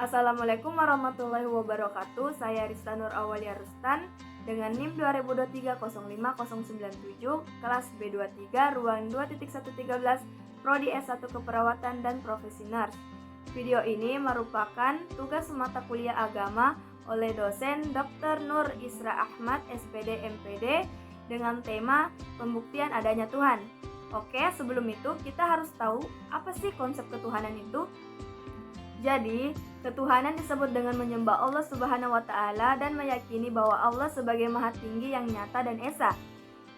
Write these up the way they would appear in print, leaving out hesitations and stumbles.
Assalamualaikum warahmatullahi wabarakatuh. Saya Rista Nur Awalia Rustan dengan NIM 2023-05097, kelas B23, ruang 2.113, Prodi S1 Keperawatan dan Profesi Nurse. Video ini merupakan tugas mata kuliah agama oleh dosen Dr. Nur Isra Ahmad, SPD MPD, dengan tema pembuktian adanya Tuhan. Oke, sebelum itu kita harus tahu apa sih konsep ketuhanan itu. Jadi, ketuhanan disebut dengan menyembah Allah Subhanahu wa Ta'ala dan meyakini bahwa Allah sebagai Maha Tinggi yang nyata dan esa,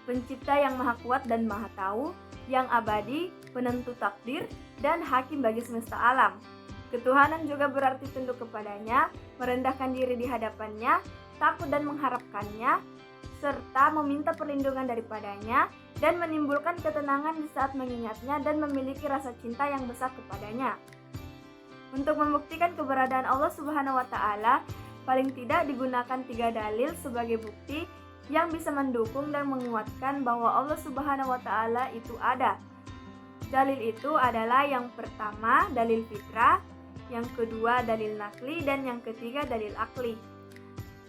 Pencipta yang Maha Kuat dan Maha Tahu, yang abadi, penentu takdir, dan hakim bagi semesta alam. Ketuhanan juga berarti tunduk kepadanya, merendahkan diri di hadapannya, takut dan mengharapkannya, serta meminta perlindungan daripadanya, dan menimbulkan ketenangan di saat mengingatnya dan memiliki rasa cinta yang besar kepadanya. Untuk membuktikan keberadaan Allah Subhanahu wa Ta'ala, paling tidak digunakan 3 dalil sebagai bukti yang bisa mendukung dan menguatkan bahwa Allah Subhanahu wa Ta'ala itu ada. Dalil itu adalah yang pertama dalil fitrah, yang kedua dalil nakli, dan yang ketiga dalil akli.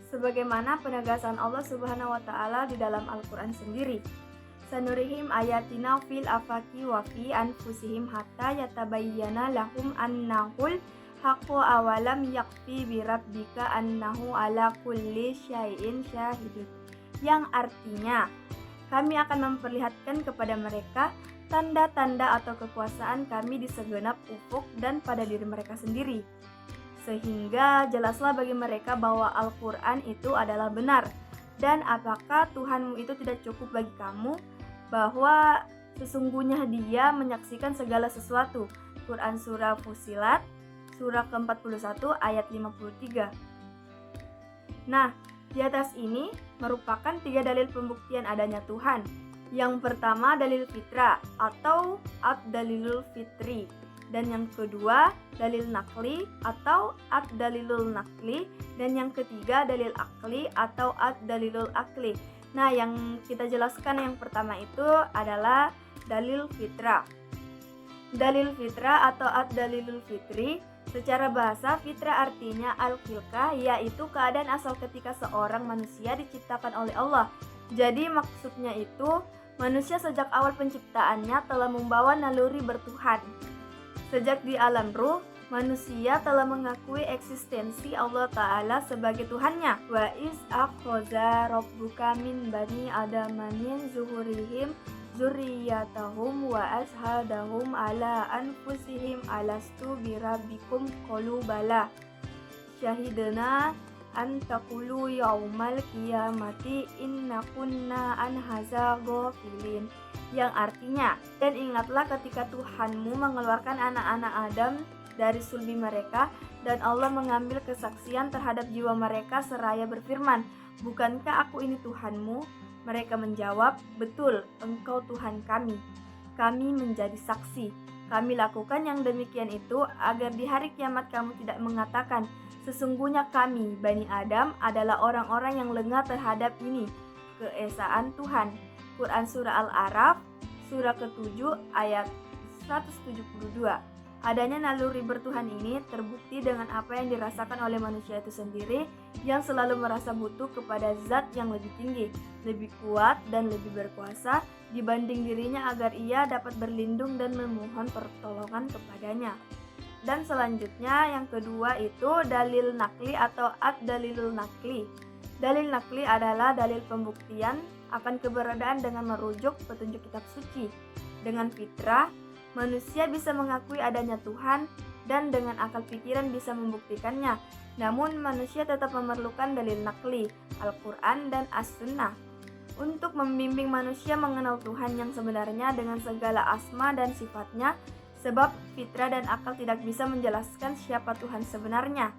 Sebagaimana penegasan Allah Subhanahu wa Ta'ala di dalam Al-Quran sendiri. Sanurihim ayatina fil afaki wa fi anfusihim hatta yatabayyana lahum annahul haqqu awalam yakfi bi rabbika annahu ala kulli syai'in syahidun. Yang artinya, kami akan memperlihatkan kepada mereka tanda-tanda atau kekuasaan kami di segenap ufuk dan pada diri mereka sendiri, sehingga jelaslah bagi mereka bahwa Al-Quran itu adalah benar. Dan apakah Tuhanmu itu tidak cukup bagi kamu, bahwa sesungguhnya Dia menyaksikan segala sesuatu. Quran Surah Fussilat, surah ke-41 ayat 53. Nah, di atas ini merupakan 3 dalil pembuktian adanya Tuhan. Yang pertama dalil fitrah atau ad-dalilul fitri, dan yang kedua dalil nakli atau ad-dalilul nakli, dan yang ketiga dalil akli atau ad-dalilul akli. Nah, yang kita jelaskan yang pertama itu adalah dalil fitrah. Dalil fitrah atau ad-dalilul fitri, secara bahasa fitrah artinya al-khilqah, yaitu keadaan asal ketika seorang manusia diciptakan oleh Allah. Jadi maksudnya itu manusia sejak awal penciptaannya telah membawa naluri bertuhan. Sejak di alam ruh, manusia telah mengakui eksistensi Allah Ta'ala sebagai Tuhannya. Wa is akhadha rabbuka min bani adama min zuhurihim zurriyatahum wa ashhadahum ala anfusihim alastu birabbikum qalu bala syahidna an taqulu yaumal qiyamati inna kunna an hadza ghafilin. Yang artinya, dan ingatlah ketika Tuhanmu mengeluarkan anak-anak Adam dari sulbi mereka, dan Allah mengambil kesaksian terhadap jiwa mereka seraya berfirman, bukankah aku ini Tuhanmu? Mereka menjawab, betul, engkau Tuhan kami. Kami menjadi saksi. Kami lakukan yang demikian itu agar di hari kiamat kamu tidak mengatakan, sesungguhnya kami, Bani Adam, adalah orang-orang yang lengah terhadap ini, keesaan Tuhan. Quran Surah Al-A'raf, surah ke-7 ayat 172. Adanya naluri bertuhan ini terbukti dengan apa yang dirasakan oleh manusia itu sendiri, yang selalu merasa butuh kepada zat yang lebih tinggi, lebih kuat, dan lebih berkuasa dibanding dirinya agar ia dapat berlindung dan memohon pertolongan kepadanya. Dan selanjutnya yang kedua itu dalil nakli atau ad-dalilul nakli. Dalil nakli adalah dalil pembuktian akan keberadaan dengan merujuk petunjuk kitab suci. Dengan fitrah, manusia bisa mengakui adanya Tuhan dan dengan akal pikiran bisa membuktikannya. Namun manusia tetap memerlukan dalil nakli, Al-Quran dan As-Sunnah, untuk membimbing manusia mengenal Tuhan yang sebenarnya dengan segala asma dan sifatnya, sebab fitrah dan akal tidak bisa menjelaskan siapa Tuhan sebenarnya.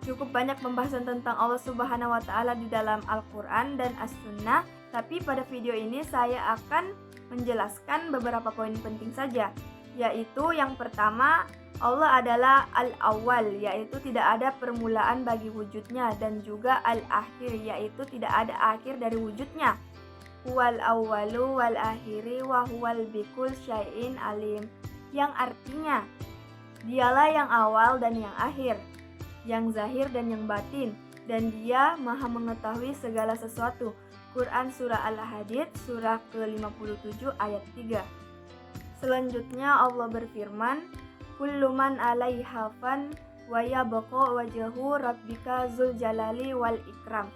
Cukup banyak pembahasan tentang Allah Subhanahu wa Ta'ala di dalam Al-Quran dan As-Sunnah, tapi pada video ini saya akan menjelaskan beberapa poin penting saja, yaitu yang pertama, Allah adalah Al-Awwal, yaitu tidak ada permulaan bagi wujudnya, dan juga Al-Akhir, yaitu tidak ada akhir dari wujudnya. Huwal awwalu wal akhiri wa huwal bikul syai'in alim, yang artinya Dialah yang awal dan yang akhir. yang zahir dan yang batin, dan Dia Maha mengetahui segala sesuatu. Quran Surah Al-Hadid, surah ke-57 ayat 3. Selanjutnya Allah berfirman, Kullu man 'alaiha fan wa yabqa wajhu rabbika dzul jalali wal ikram.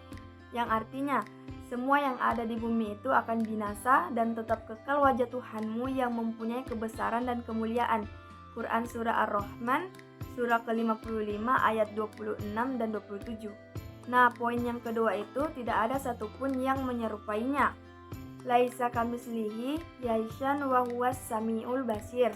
Yang artinya, semua yang ada di bumi itu akan binasa dan tetap kekal wajah Tuhanmu yang mempunyai kebesaran dan kemuliaan. Quran Surah Ar-Rahman, surah ke-55 ayat 26 dan 27. Nah, poin yang kedua itu tidak ada satupun yang menyerupainya. Laisa kamislihi yaisan wa huwas samiul basir.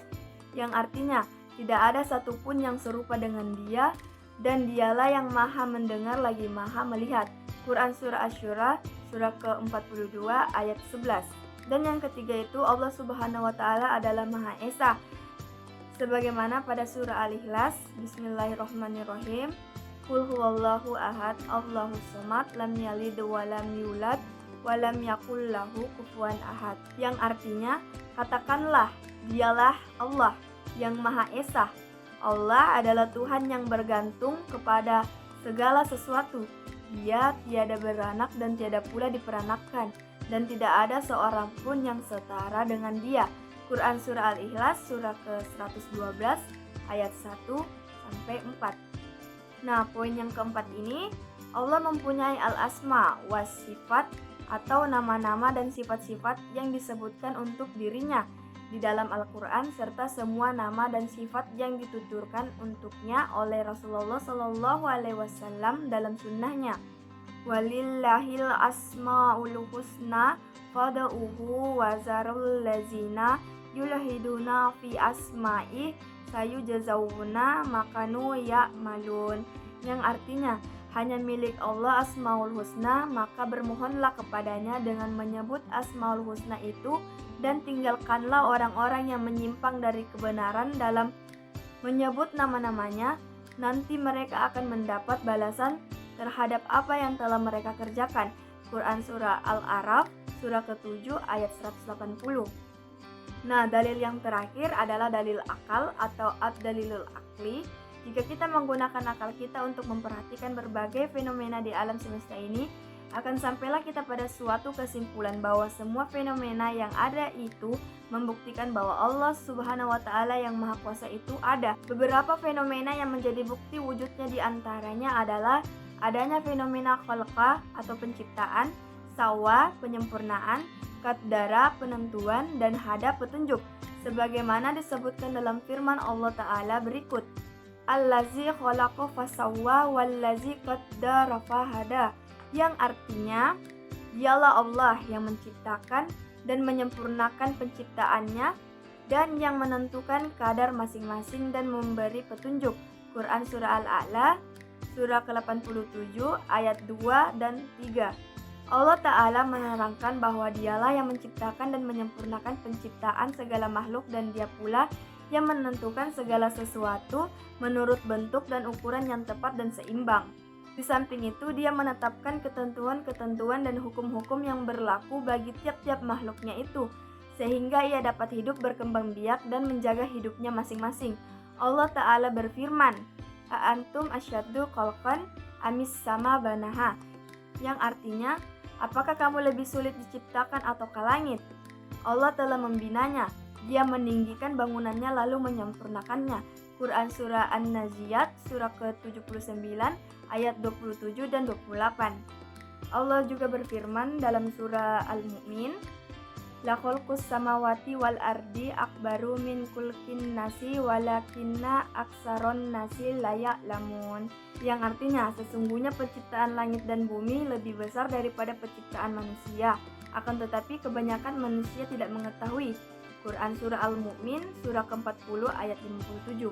Yang artinya, tidak ada satupun yang serupa dengan Dia, dan Dialah yang Maha mendengar lagi Maha melihat. Quran Surah Asy-Syura, surah ke-42 ayat 11. Dan yang ketiga itu Allah Subhanahu wa taala adalah Maha Esa. Sebagaimana pada surah Al-Ikhlas, Bismillahirrahmanirrahim. Qul huwallahu ahad, Allahus samad, lam yalid wa lam yulad wa lam yakul lahu kufuwan ahad. Yang artinya, katakanlah, Dialah Allah yang Maha Esa. Allah adalah Tuhan yang bergantung kepada segala sesuatu. Dia tiada beranak dan tiada pula diperanakkan, dan tidak ada seorang pun yang setara dengan Dia. Quran Surah Al-Ikhlas, surah ke-112 ayat 1-4. Nah, poin yang keempat ini, Allah mempunyai al-asma was sifat atau nama-nama dan sifat-sifat yang disebutkan untuk dirinya di dalam Al-Quran, serta semua nama dan sifat yang dituturkan untuknya oleh Rasulullah SAW dalam sunnahnya. Walillahil asma'ul husna fad'uhu wa zarul lazina yulhiduna fi asma'i sayujazawna makanu ya'malun. Yang artinya, hanya milik Allah Asmaul Husna, maka bermohonlah kepadanya dengan menyebut Asmaul Husna itu, dan tinggalkanlah orang-orang yang menyimpang dari kebenaran dalam menyebut nama-namanya. Nanti mereka akan mendapat balasan terhadap apa yang telah mereka kerjakan. Quran Surah Al-A'raf, surah ke-7 ayat 180. Nah, dalil yang terakhir adalah dalil akal atau ad-dalilul akli. Jika kita menggunakan akal kita untuk memperhatikan berbagai fenomena di alam semesta ini, akan sampailah kita pada suatu kesimpulan bahwa semua fenomena yang ada itu membuktikan bahwa Allah Subhanahu wa taala yang Maha Kuasa itu ada. Beberapa fenomena yang menjadi bukti wujudnya di antaranya adalah adanya fenomena khalqah atau penciptaan, sawa penyempurnaan, qaddara penentuan, dan hada petunjuk. Sebagaimana disebutkan dalam firman Allah taala berikut. Allazi khalaqa fasawwa wallazi qaddara fahada, yang artinya Dialah Allah yang menciptakan dan menyempurnakan penciptaannya dan yang menentukan kadar masing-masing dan memberi petunjuk. Quran Surah Al-A'la, surah ke-87 ayat 2 dan 3. Allah Ta'ala menerangkan bahwa Dialah yang menciptakan dan menyempurnakan penciptaan segala makhluk, dan Dia pula yang menentukan segala sesuatu menurut bentuk dan ukuran yang tepat dan seimbang. Di samping itu, Dia menetapkan ketentuan-ketentuan dan hukum-hukum yang berlaku bagi tiap-tiap makhluknya itu, sehingga ia dapat hidup berkembang biak dan menjaga hidupnya masing-masing. Allah Ta'ala berfirman, A'antum asyaddu khalqan amis sama banaha, yang artinya, apakah kamu lebih sulit diciptakan atau ke langit? Allah telah membinanya. Dia meninggikan bangunannya lalu menyempurnakannya. Quran Surah An-Naziyat, surah ke-79 ayat 27 dan 28. Allah juga berfirman dalam surah Al-Mu'min, La khalqus samawati wal ardi akbaru min kulkin nasi walakinna aksaron nasi la ya'lamun. Yang artinya, sesungguhnya penciptaan langit dan bumi lebih besar daripada penciptaan manusia, akan tetapi kebanyakan manusia tidak mengetahui. Quran Surah Al-Mu'min, surah ke-40 ayat 57.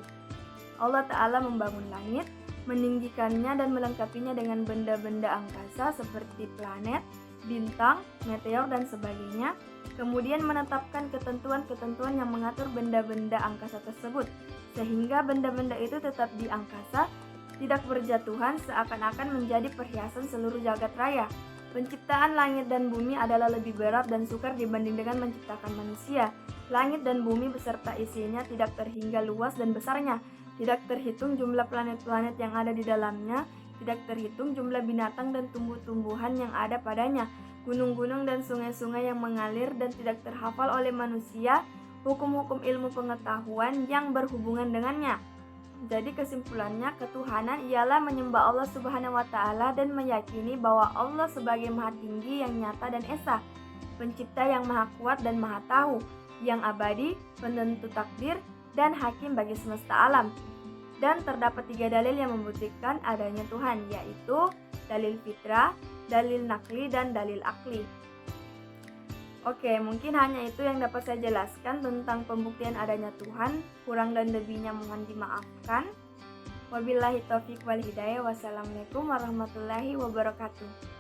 Allah Ta'ala membangun langit, meninggikannya dan melengkapinya dengan benda-benda angkasa seperti planet, bintang, meteor, dan sebagainya. Kemudian menetapkan ketentuan-ketentuan yang mengatur benda-benda angkasa tersebut, sehingga benda-benda itu tetap di angkasa, tidak berjatuhan seakan-akan menjadi perhiasan seluruh jagat raya. Penciptaan langit dan bumi adalah lebih berat dan sukar dibanding dengan menciptakan manusia. Langit dan bumi beserta isinya tidak terhingga luas dan besarnya, tidak terhitung jumlah planet-planet yang ada di dalamnya, tidak terhitung jumlah binatang dan tumbuh-tumbuhan yang ada padanya, gunung-gunung dan sungai-sungai yang mengalir, dan tidak terhafal oleh manusia hukum-hukum ilmu pengetahuan yang berhubungan dengannya. Jadi kesimpulannya, ketuhanan ialah menyembah Allah Subhanahu wa Ta'ala dan meyakini bahwa Allah sebagai Maha Tinggi yang nyata dan esa, Pencipta yang Maha Kuat dan Maha Tahu, yang abadi, penentu takdir, dan hakim bagi semesta alam. Dan terdapat 3 dalil yang membuktikan adanya Tuhan, yaitu dalil fitrah, dalil nakli, dan dalil akli. Oke, mungkin hanya itu yang dapat saya jelaskan tentang pembuktian adanya Tuhan. Kurang dan lebihnya mohon dimaafkan. Wabillahi taufiq wal hidayah. Wassalamualaikum warahmatullahi wabarakatuh.